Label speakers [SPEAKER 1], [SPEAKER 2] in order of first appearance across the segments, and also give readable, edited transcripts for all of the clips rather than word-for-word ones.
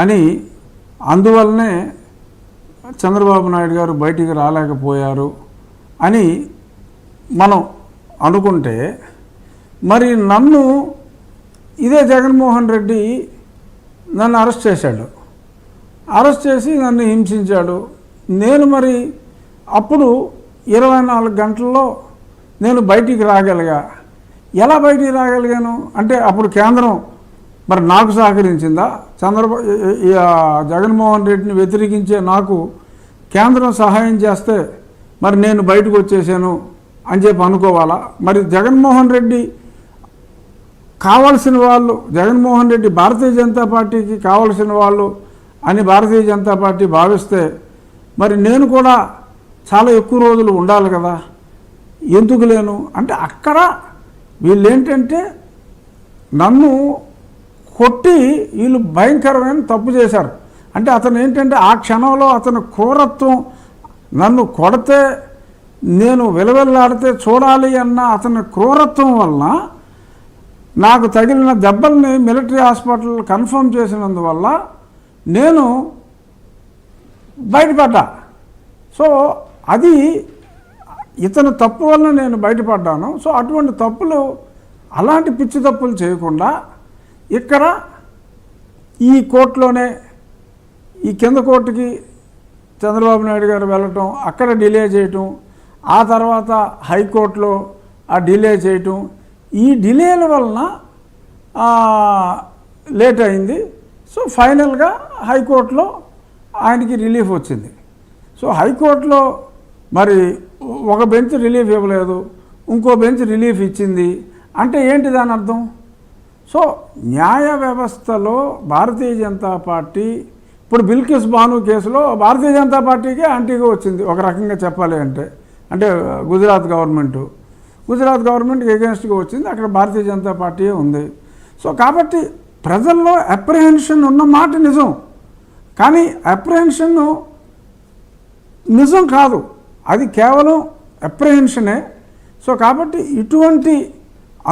[SPEAKER 1] అని అందువల్లనే చంద్రబాబు నాయుడు గారు బయటికి రాలేకపోయారు అని మనం అనుకుంటే, మరి నన్ను ఇదే జగన్మోహన్ రెడ్డి నన్ను అరెస్ట్ చేశాడు. అరెస్ట్ చేసి నన్ను హింసించాడు. నేను మరి అప్పుడు 24 గంటల్లో నేను బయటికి రాగలిగా. ఎలా బయటికి రాగలిగాను అంటే అప్పుడు కేంద్రం మరి నాకు సహకరించిందా? జగన్మోహన్ రెడ్డిని వ్యతిరేకించే నాకు కేంద్రం సహాయం చేస్తే మరి నేను బయటకు వచ్చేసాను అని చెప్పి అనుకోవాలా? మరి జగన్మోహన్ రెడ్డి కావాల్సిన వాళ్ళు, జగన్మోహన్ రెడ్డి భారతీయ జనతా పార్టీకి కావాల్సిన వాళ్ళు అని భారతీయ జనతా పార్టీ భావిస్తే మరి నేను కూడా చాలా ఎక్కువ రోజులు ఉండాలి కదా, ఎందుకు లేను అంటే అక్కడ వీళ్ళు ఏంటంటే నన్ను కొట్టి వీళ్ళు భయంకరమైన తప్పు చేశారు. అంటే అతను ఏంటంటే ఆ క్షణంలో అతను క్రూరత్వం, నన్ను కొడితే నేను విలవిల్లాడితే చూడాలి అన్న అతని క్రూరత్వం వలన నాకు తగిలిన దెబ్బల్ని మిలిటరీ హాస్పిటల్ కన్ఫర్మ్ చేసినందువల్ల నేను బయటపడ్డా. సో అది ఇతను తప్పు వలన నేను బయటపడ్డాను. సో అటువంటి తప్పులు, అలాంటి పిచ్చి తప్పులు చేయకుండా ఇక్కడ ఈ కోర్టులోనే, ఈ కింద కోర్టుకి చంద్రబాబు నాయుడు గారు వెళ్ళటం, అక్కడ డిలే చేయటం, ఆ తర్వాత హైకోర్టులో ఆ డిలే చేయటం, ఈ డిలేల వలన లేట్ అయింది. సో ఫైనల్గా హైకోర్టులో ఆయనకి రిలీఫ్ వచ్చింది. సో హైకోర్టులో మరి ఒక బెంచ్ రిలీఫ్ ఇవ్వలేదు, ఇంకో బెంచ్ రిలీఫ్ ఇచ్చింది. అంటే ఏంటి దాని అర్థం? సో న్యాయ వ్యవస్థలో భారతీయ జనతా పార్టీ, ఇప్పుడు బిల్కిస్ బాను కేసులో భారతీయ జనతా పార్టీకే యాంటీగా వచ్చింది ఒక రకంగా చెప్పాలి అంటే గుజరాత్ గవర్నమెంట్కి ఎగెన్స్ట్గా వచ్చింది, అక్కడ భారతీయ జనతా పార్టీయే ఉంది. సో కాబట్టి ప్రజల్లో అప్రిహెన్షన్ ఉన్న మాట నిజం, కానీ అప్రిహెన్షన్ నిజం కాదు, అది కేవలం అప్రిహెన్షనే. సో కాబట్టి ఇటువంటి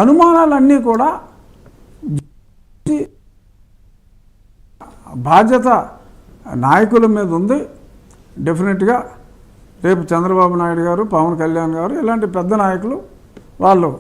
[SPEAKER 1] అనుమానాలన్నీ కూడా బాధ్యత నాయకుల మీద ఉంది. డెఫినెట్గా రేపు చంద్రబాబు నాయుడు గారు, పవన్ కళ్యాణ్ గారు ఇలాంటి పెద్ద నాయకులు వాళ్ళు